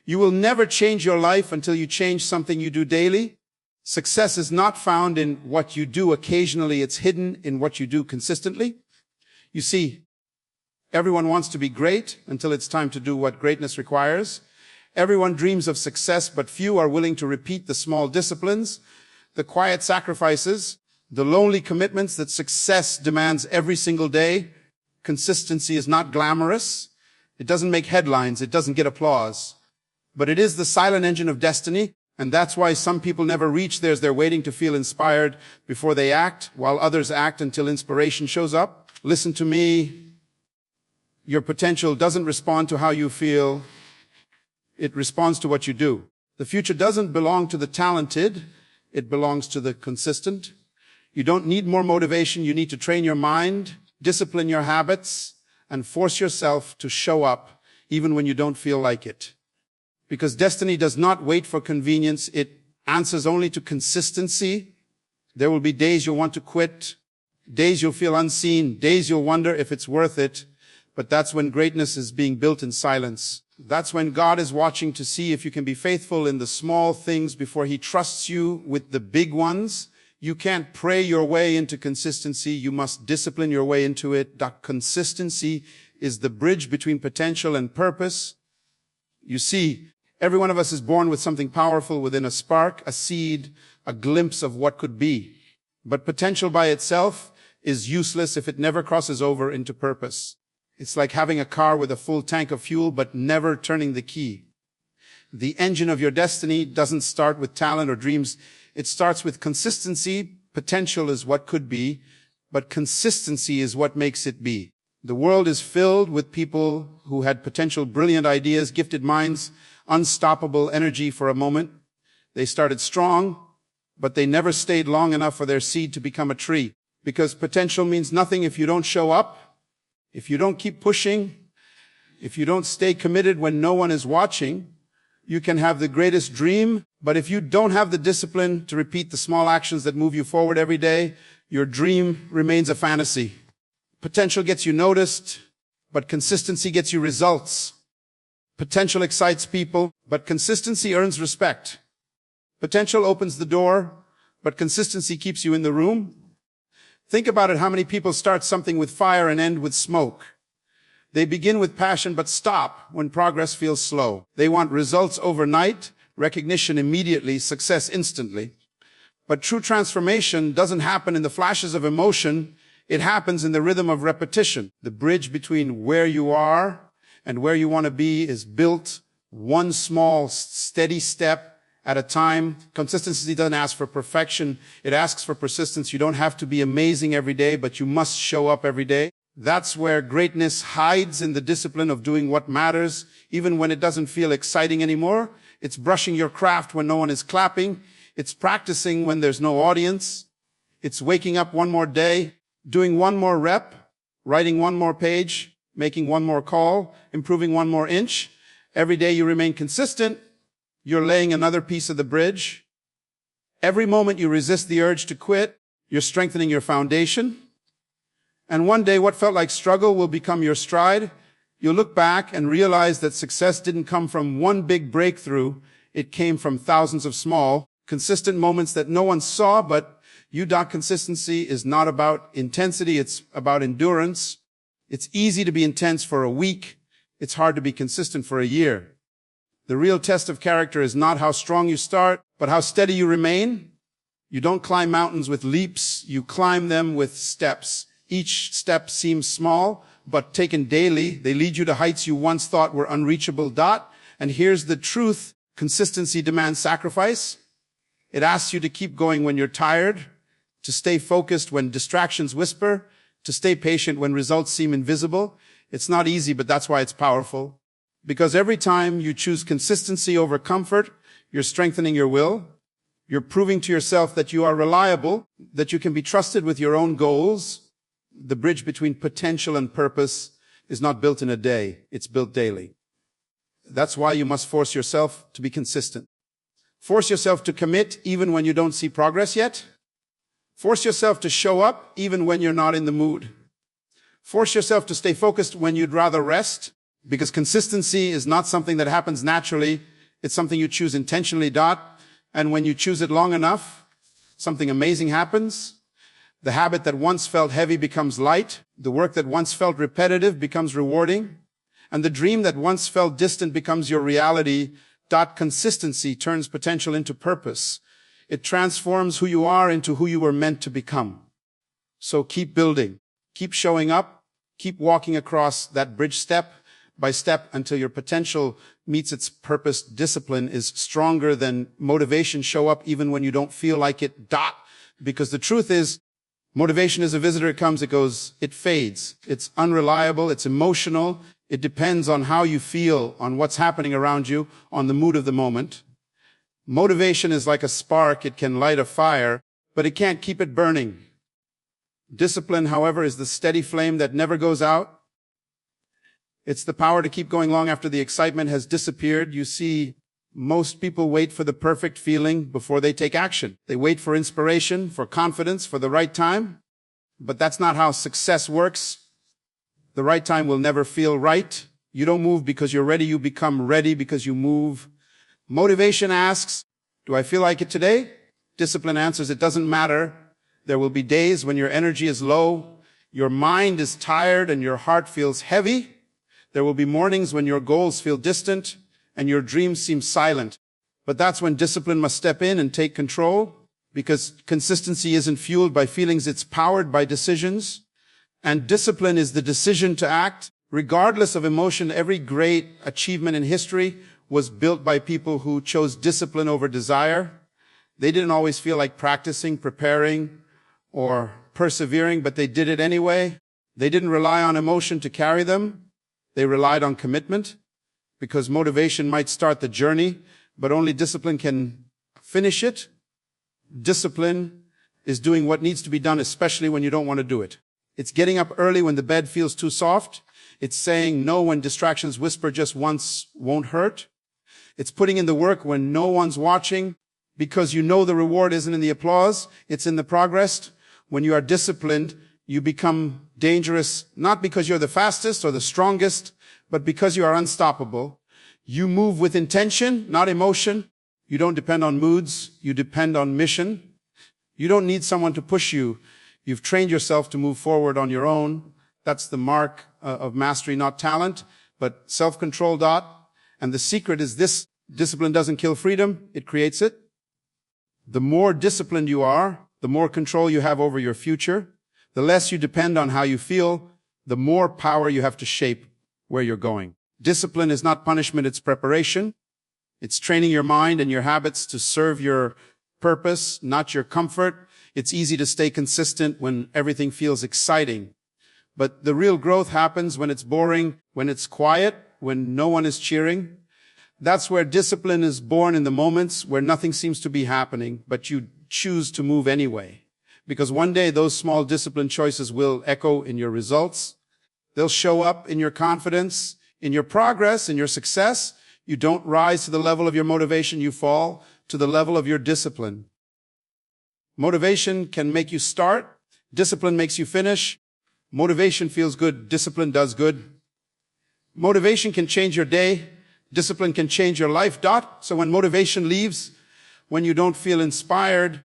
You will never change your life until you change something you do daily. Success is not found in what you do occasionally. It's hidden in what you do consistently. You see, everyone wants to be great until it's time to do what greatness requires. Everyone dreams of success, but few are willing to repeat the small disciplines, the quiet sacrifices, the lonely commitments that success demands every single day. Consistency is not glamorous. It doesn't make headlines. It doesn't get applause. But it is the silent engine of destiny, and that's why some people never reach theirs. They're waiting to feel inspired before they act, while others act until inspiration shows up. Listen to me. Your potential doesn't respond to how you feel. It responds to what you do. The future doesn't belong to the talented. It belongs to the consistent. You don't need more motivation. You need to train your mind, discipline your habits, and force yourself to show up even when you don't feel like it. Because destiny does not wait for convenience. It answers only to consistency. There will be days you'll want to quit, days you'll feel unseen, days you'll wonder if it's worth it. But that's when greatness is being built in silence. That's when God is watching to see if you can be faithful in the small things before He trusts you with the big ones. You can't pray your way into consistency. You must discipline your way into it. That consistency is the bridge between potential and purpose. You see, every one of us is born with something powerful within, a spark, a seed, a glimpse of what could be. But potential by itself is useless if it never crosses over into purpose. It's like having a car with a full tank of fuel but never turning the key. The engine of your destiny doesn't start with talent or dreams. It starts with consistency. Potential is what could be, but consistency is what makes it be. The world is filled with people who had potential, brilliant ideas, gifted minds, unstoppable energy for a moment. They started strong, but they never stayed long enough for their seed to become a tree. Because potential means nothing if you don't show up, if you don't keep pushing, if you don't stay committed when no one is watching. You can have the greatest dream, but if you don't have the discipline to repeat the small actions that move you forward every day, your dream remains a fantasy. Potential gets you noticed, but consistency gets you results. Potential excites people, but consistency earns respect. Potential opens the door, but consistency keeps you in the room. Think about it. How many people start something with fire and end with smoke? They begin with passion, but stop when progress feels slow. They want results overnight, recognition immediately, success instantly. But true transformation doesn't happen in the flashes of emotion. It happens in the rhythm of repetition. The bridge between where you are and where you want to be is built one small, steady step at a time. Consistency doesn't ask for perfection. It asks for persistence. You don't have to be amazing every day, but you must show up every day. That's where greatness hides, in the discipline of doing what matters, even when it doesn't feel exciting anymore. It's brushing your craft when no one is clapping. It's practicing when there's no audience. It's waking up one more day, doing one more rep, writing one more page, making one more call, improving one more inch. Every day you remain consistent. You're laying another piece of the bridge. Every moment you resist the urge to quit, you're strengthening your foundation. And one day what felt like struggle will become your stride. You'll look back and realize that success didn't come from one big breakthrough. It came from thousands of small, consistent moments that no one saw. But consistency is not about intensity. It's about endurance. It's easy to be intense for a week. It's hard to be consistent for a year. The real test of character is not how strong you start, but how steady you remain. You don't climb mountains with leaps. You climb them with steps. Each step seems small, but taken daily, they lead you to heights you once thought were unreachable. And here's the truth. Consistency demands sacrifice. It asks you to keep going when you're tired, to stay focused when distractions whisper, to stay patient when results seem invisible. It's not easy, but that's why it's powerful. Because every time you choose consistency over comfort, you're strengthening your will. You're proving to yourself that you are reliable, that you can be trusted with your own goals. The bridge between potential and purpose is not built in a day. It's built daily. That's why you must force yourself to be consistent. Force yourself to commit even when you don't see progress yet. Force yourself to show up even when you're not in the mood. Force yourself to stay focused when you'd rather rest, because consistency is not something that happens naturally. It's something you choose intentionally, and when you choose it long enough, something amazing happens. The habit that once felt heavy becomes light. The work that once felt repetitive becomes rewarding. And the dream that once felt distant becomes your reality. Consistency turns potential into purpose. It transforms who you are into who you were meant to become. So keep building, keep showing up, keep walking across that bridge step by step until your potential meets its purpose. Discipline is stronger than motivation. Show up even when you don't feel like it. Because the truth is, motivation is a visitor. It comes, it goes, it fades. It's unreliable. It's emotional. It depends on how you feel, on what's happening around you, on the mood of the moment. Motivation is like a spark. It can light a fire, but it can't keep it burning. Discipline, however, is the steady flame that never goes out. It's the power to keep going long after the excitement has disappeared. You see, most people wait for the perfect feeling before they take action. They wait for inspiration, for confidence, for the right time. But that's not how success works. The right time will never feel right. You don't move because you're ready. You become ready because you move. Motivation asks, do I feel like it today? Discipline answers, it doesn't matter. There will be days when your energy is low, your mind is tired, and your heart feels heavy. There will be mornings when your goals feel distant and your dreams seem silent. But that's when discipline must step in and take control, because consistency isn't fueled by feelings, it's powered by decisions. And discipline is the decision to act. Regardless of emotion, every great achievement in history was built by people who chose discipline over desire. They didn't always feel like practicing, preparing, or persevering, but they did it anyway. They didn't rely on emotion to carry them. They relied on commitment, because motivation might start the journey, but only discipline can finish it. Discipline is doing what needs to be done, especially when you don't want to do it. It's getting up early when the bed feels too soft. It's saying no when distractions whisper just once won't hurt. It's putting in the work when no one's watching, because you know the reward isn't in the applause, it's in the progress. When you are disciplined, you become dangerous, not because you're the fastest or the strongest, but because you are unstoppable. You move with intention, not emotion. You don't depend on moods. You depend on mission. You don't need someone to push you. You've trained yourself to move forward on your own. That's the mark of mastery, not talent, but self-control. And the secret is this: discipline doesn't kill freedom, it creates it. The more disciplined you are, the more control you have over your future. The less you depend on how you feel, the more power you have to shape where you're going. Discipline is not punishment, it's preparation. It's training your mind and your habits to serve your purpose, not your comfort. It's easy to stay consistent when everything feels exciting. But the real growth happens when it's boring, when it's quiet, when no one is cheering. That's where discipline is born, in the moments where nothing seems to be happening, but you choose to move anyway. Because one day those small discipline choices will echo in your results. They'll show up in your confidence, in your progress, in your success. You don't rise to the level of your motivation, you fall to the level of your discipline. Motivation can make you start. Discipline makes you finish. Motivation feels good. Discipline does good. Motivation can change your day. Discipline can change your life. So when motivation leaves, when you don't feel inspired,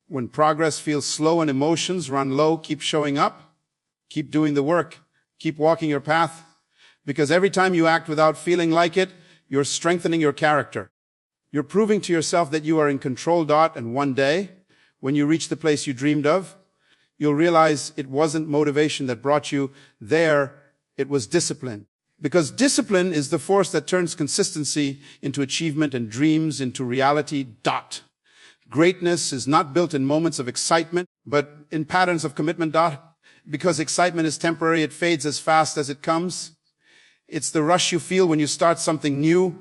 when progress feels slow and emotions run low, keep showing up. Keep doing the work. Keep walking your path. Because every time you act without feeling like it, you're strengthening your character. You're proving to yourself that you are in control. And one day, when you reach the place you dreamed of, you'll realize it wasn't motivation that brought you there, it was discipline. Because discipline is the force that turns consistency into achievement and dreams into reality. Greatness is not built in moments of excitement, but in patterns of commitment. Because excitement is temporary, it fades as fast as it comes. It's the rush you feel when you start something new,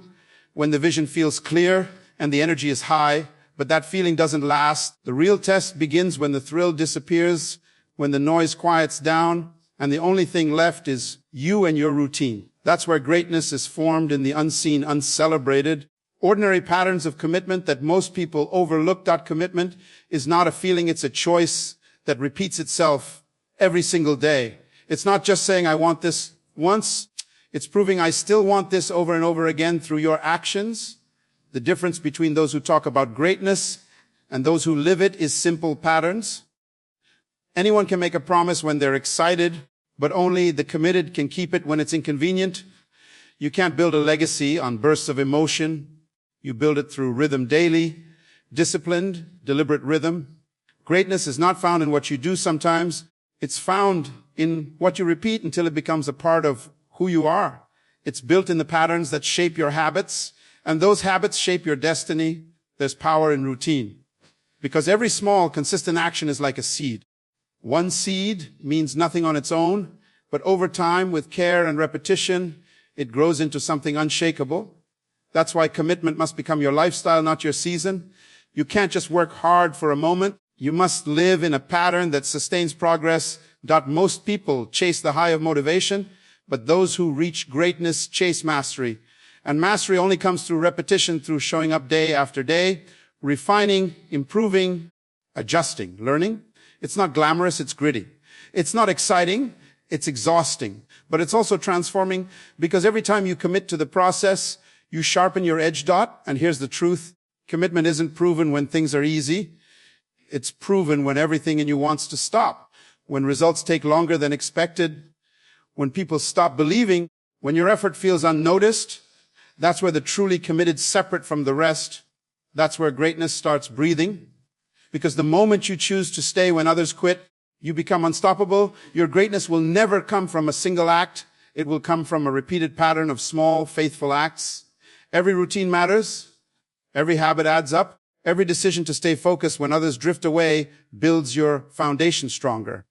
when the vision feels clear and the energy is high, but that feeling doesn't last. The real test begins when the thrill disappears, when the noise quiets down, and the only thing left is you and your routine. That's where greatness is formed, in the unseen, uncelebrated, ordinary patterns of commitment that most people overlook. Commitment is not a feeling, it's a choice that repeats itself every single day. It's not just saying, I want this once. It's proving I still want this over and over again through your actions, The difference between those who talk about greatness and those who live it is simple patterns. Anyone can make a promise when they're excited, but only the committed can keep it when it's inconvenient. You can't build a legacy on bursts of emotion. You build it through rhythm daily, disciplined, deliberate rhythm. Greatness is not found in what you do sometimes. It's found in what you repeat until it becomes a part of who you are. It's built in the patterns that shape your habits, and those habits shape your destiny. There's power in routine, because every small, consistent action is like a seed. One seed means nothing on its own, but over time, with care and repetition, it grows into something unshakable. That's why commitment must become your lifestyle, not your season. You can't just work hard for a moment. You must live in a pattern that sustains progress. Most people chase the high of motivation, but those who reach greatness chase mastery. And mastery only comes through repetition, through showing up day after day, refining, improving, adjusting, learning. It's not glamorous, it's gritty. It's not exciting, it's exhausting. But it's also transforming, because every time you commit to the process, you sharpen your edge dot. And here's the truth. Commitment isn't proven when things are easy. It's proven when everything in you wants to stop, when results take longer than expected, when people stop believing, when your effort feels unnoticed. That's where the truly committed separate from the rest. That's where greatness starts breathing. Because the moment you choose to stay when others quit, you become unstoppable. Your greatness will never come from a single act. It will come from a repeated pattern of small, faithful acts. Every routine matters. Every habit adds up. Every decision to stay focused when others drift away builds your foundation stronger.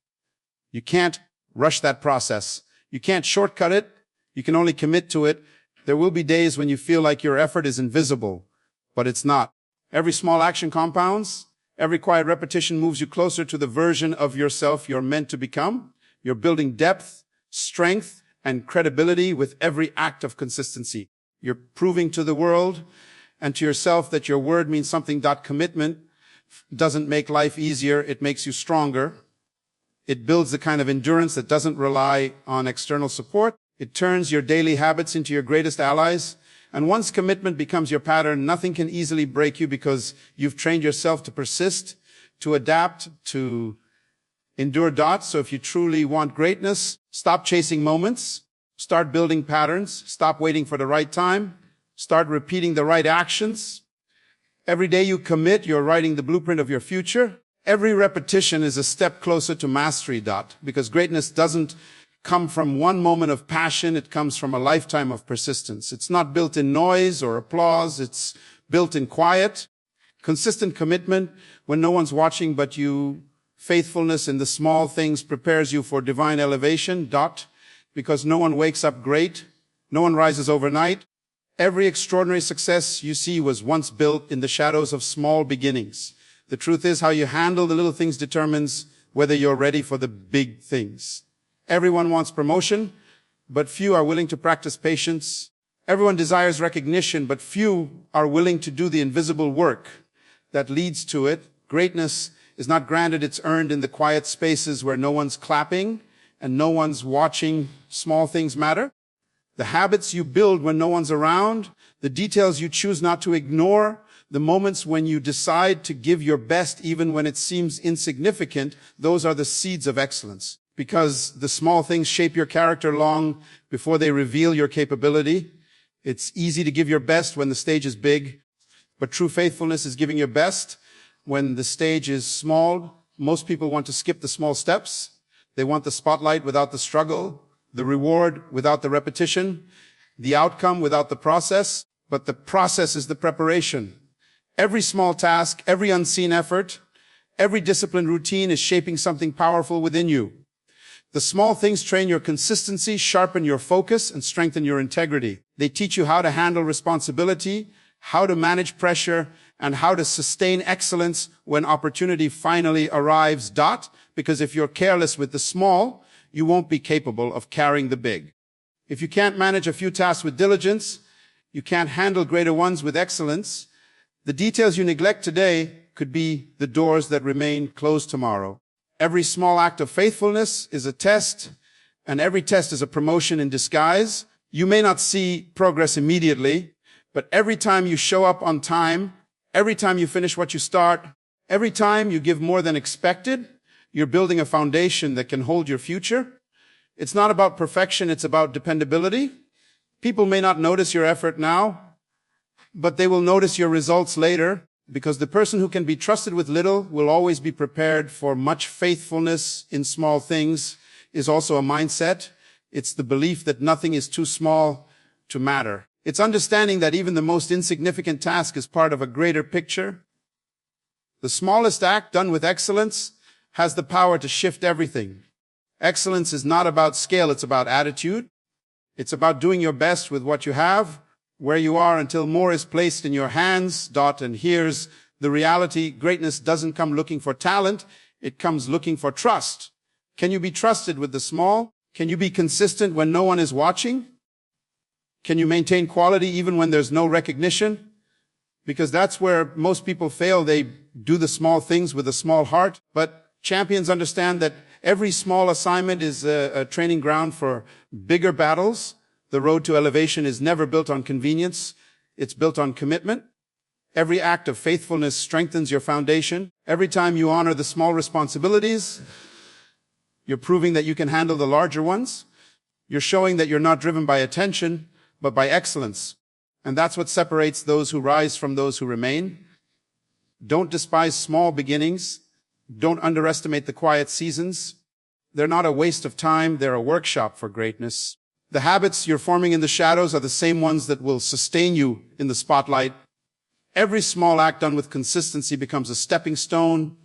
You can't rush that process. You can't shortcut it. You can only commit to it. There will be days when you feel like your effort is invisible, but it's not. Every small action compounds. Every quiet repetition moves you closer to the version of yourself you're meant to become. You're building depth, strength, and credibility with every act of consistency. You're proving to the world and to yourself that your word means something. Commitment doesn't make life easier. It makes you stronger. It builds the kind of endurance that doesn't rely on external support. It turns your daily habits into your greatest allies. And once commitment becomes your pattern, nothing can easily break you, because you've trained yourself to persist, to adapt, to endure. So if you truly want greatness, stop chasing moments, start building patterns, stop waiting for the right time, start repeating the right actions. Every day you commit, you're writing the blueprint of your future. Every repetition is a step closer to mastery. Because greatness doesn't come from one moment of passion. It comes from a lifetime of persistence. It's not built in noise or applause. It's built in quiet, consistent commitment when no one's watching but you. Faithfulness in the small things prepares you for divine elevation. Because no one wakes up great. No one rises overnight. Every extraordinary success you see was once built in the shadows of small beginnings. The truth is, how you handle the little things determines whether you're ready for the big things. Everyone wants promotion, but few are willing to practice patience. Everyone desires recognition, but few are willing to do the invisible work that leads to it. Greatness is not granted, it's earned in the quiet spaces where no one's clapping and no one's watching. Small things matter. The habits you build when no one's around, the details you choose not to ignore, the moments when you decide to give your best even when it seems insignificant, those are the seeds of excellence. Because the small things shape your character long before they reveal your capability. It's easy to give your best when the stage is big, but true faithfulness is giving your best when the stage is small. Most people want to skip the small steps. They want the spotlight without the struggle, the reward without the repetition, the outcome without the process. But the process is the preparation. Every small task, every unseen effort, every disciplined routine is shaping something powerful within you. The small things train your consistency, sharpen your focus, and strengthen your integrity. They teach you how to handle responsibility, how to manage pressure, and how to sustain excellence when opportunity finally arrives. Because if you're careless with the small, you won't be capable of carrying the big. If you can't manage a few tasks with diligence, you can't handle greater ones with excellence. The details you neglect today could be the doors that remain closed tomorrow. Every small act of faithfulness is a test, and every test is a promotion in disguise. You may not see progress immediately, But every time you show up on time, every time you finish what you start, every time you give more than expected, you're building a foundation that can hold your future. It's not about perfection, it's about dependability. People may not notice your effort now, but they will notice your results later, because the person who can be trusted with little will always be prepared for much. Faithfulness in small things is also a mindset. It's the belief that nothing is too small to matter. It's understanding that even the most insignificant task is part of a greater picture. The smallest act done with excellence has the power to shift everything. Excellence is not about scale, it's about attitude. It's about doing your best with what you have, where you are, until more is placed in your hands. And here's the reality. Greatness doesn't come looking for talent. It comes looking for trust. Can you be trusted with the small? Can you be consistent when no one is watching? Can you maintain quality even when there's no recognition? Because that's where most people fail. They do the small things with a small heart. But champions understand that every small assignment is a training ground for bigger battles. The road to elevation is never built on convenience. It's built on commitment. Every act of faithfulness strengthens your foundation. Every time you honor the small responsibilities, you're proving that you can handle the larger ones. You're showing that you're not driven by attention, but by excellence. And that's what separates those who rise from those who remain. Don't despise small beginnings. Don't underestimate the quiet seasons. They're not a waste of time. They're a workshop for greatness. The habits you're forming in the shadows are the same ones that will sustain you in the spotlight. Every small act done with consistency becomes a stepping stone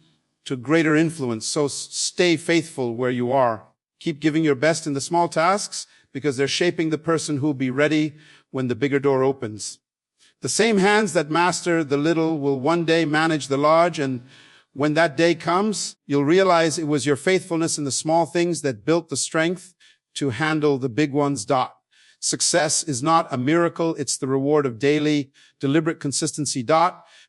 to greater influence. So stay faithful where you are. Keep giving your best in the small tasks, because they're shaping the person who'll be ready when the bigger door opens. The same hands that master the little will one day manage the large, and when that day comes, you'll realize it was your faithfulness in the small things that built the strength to handle the big ones. Success is not a miracle, it's the reward of daily, deliberate consistency.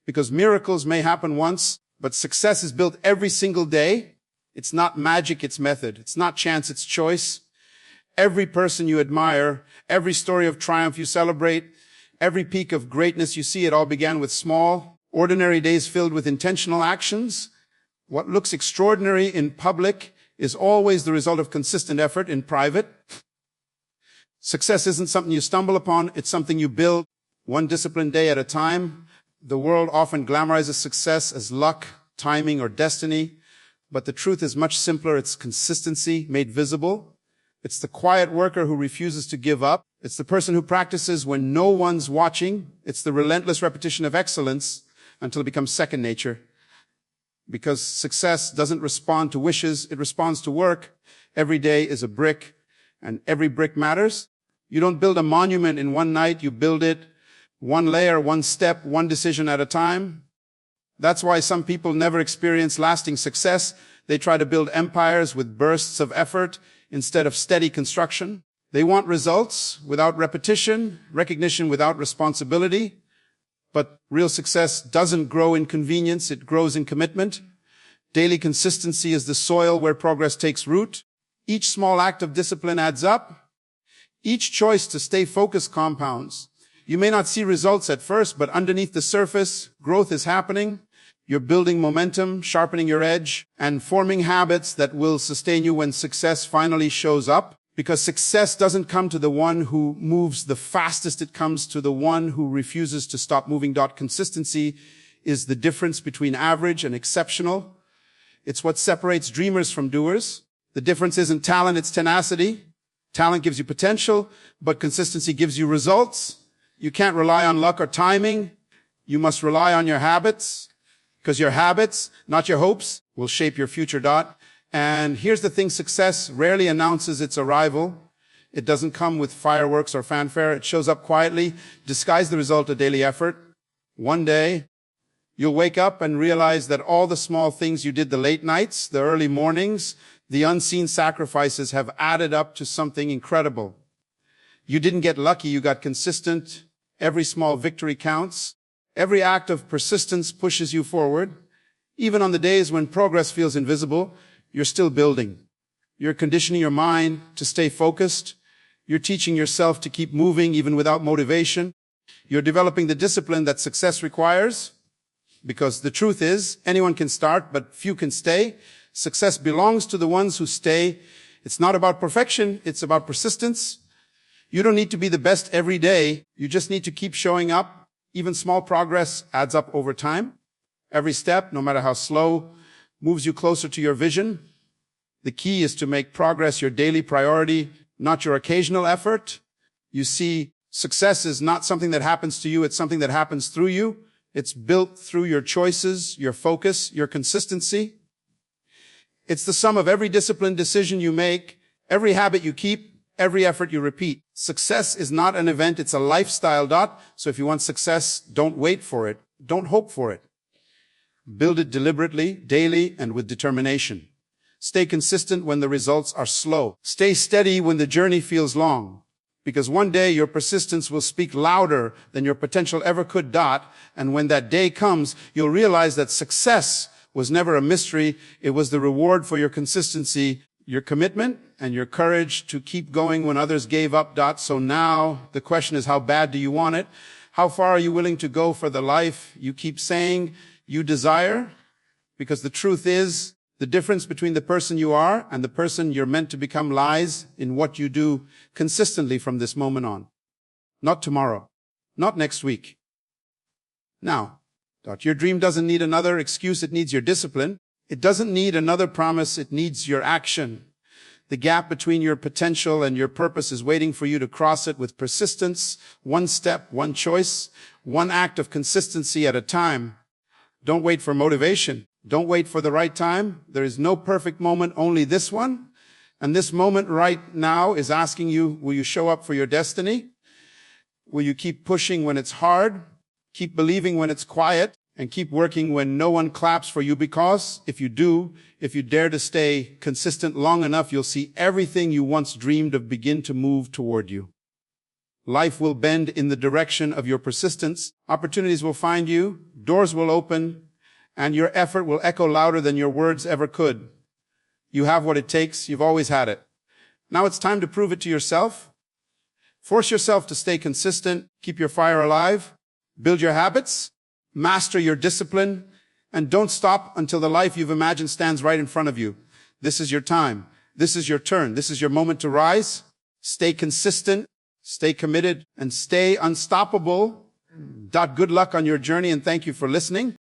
Because miracles may happen once, but success is built every single day. It's not magic, it's method. It's not chance, it's choice. Every person you admire, every story of triumph you celebrate, every peak of greatness you see, it all began with small, ordinary days filled with intentional actions. What looks extraordinary in public is always the result of consistent effort in private. Success isn't something you stumble upon, it's something you build, one disciplined day at a time. The world often glamorizes success as luck, timing, or destiny, but the truth is much simpler. It's consistency made visible. It's the quiet worker who refuses to give up. It's the person who practices when no one's watching. It's the relentless repetition of excellence until it becomes second nature. Because success doesn't respond to wishes, it responds to work. Every day is a brick, and every brick matters. You don't build a monument in one night, you build it one layer, one step, one decision at a time. That's why some people never experience lasting success. They try to build empires with bursts of effort instead of steady construction. They want results without repetition, recognition without responsibility. But real success doesn't grow in convenience, it grows in commitment. Daily consistency is the soil where progress takes root. Each small act of discipline adds up. Each choice to stay focused compounds. You may not see results at first, but underneath the surface, growth is happening. You're building momentum, sharpening your edge, and forming habits that will sustain you when success finally shows up. Because success doesn't come to the one who moves the fastest, it comes to the one who refuses to stop moving. Consistency is the difference between average and exceptional. It's what separates dreamers from doers. The difference isn't talent, it's tenacity. Talent gives you potential, but consistency gives you results. You can't rely on luck or timing. You must rely on your habits, because your habits, not your hopes, will shape your future. And here's the thing, success rarely announces its arrival. It doesn't come with fireworks or fanfare. It shows up quietly, disguised the result of daily effort. One day, you'll wake up and realize that all the small things you did, the late nights, the early mornings, the unseen sacrifices have added up to something incredible. You didn't get lucky, you got consistent. Every small victory counts. Every act of persistence pushes you forward. Even on the days when progress feels invisible, you're still building. You're conditioning your mind to stay focused. You're teaching yourself to keep moving even without motivation. You're developing the discipline that success requires, because the truth is, anyone can start, but few can stay. Success belongs to the ones who stay. It's not about perfection, it's about persistence. You don't need to be the best every day. You just need to keep showing up. Even small progress adds up over time. Every step, no matter how slow, moves you closer to your vision. The key is to make progress your daily priority, not your occasional effort. You see, success is not something that happens to you, it's something that happens through you. It's built through your choices, your focus, your consistency. It's the sum of every disciplined decision you make, every habit you keep, every effort you repeat. Success is not an event, it's a lifestyle. So if you want success, don't wait for it. Don't hope for it. Build it deliberately, daily, and with determination. Stay consistent when the results are slow. Stay steady when the journey feels long. Because one day your persistence will speak louder than your potential ever could. And when that day comes, you'll realize that success was never a mystery. It was the reward for your consistency, your commitment, and your courage to keep going when others gave up. So now the question is, how bad do you want it? How far are you willing to go for the life you keep saying you desire? Because the truth is, the difference between the person you are and the person you're meant to become lies in what you do consistently from this moment on. Not tomorrow, not next week. Now, your dream doesn't need another excuse, it needs your discipline. It doesn't need another promise, it needs your action. The gap between your potential and your purpose is waiting for you to cross it with persistence, one step, one choice, one act of consistency at a time. Don't wait for motivation. Don't wait for the right time. There is no perfect moment, only this one. And this moment right now is asking you, will you show up for your destiny? Will you keep pushing when it's hard? Keep believing when it's quiet? And keep working when no one claps for you? Because if you do, if you dare to stay consistent long enough, you'll see everything you once dreamed of begin to move toward you. Life will bend in the direction of your persistence. Opportunities will find you. Doors will open. And your effort will echo louder than your words ever could. You have what it takes. You've always had it. Now it's time to prove it to yourself. Force yourself to stay consistent. Keep your fire alive. Build your habits. Master your discipline. And don't stop until the life you've imagined stands right in front of you. This is your time. This is your turn. This is your moment to rise. Stay consistent. Stay committed. And stay unstoppable. Good luck on your journey, and thank you for listening.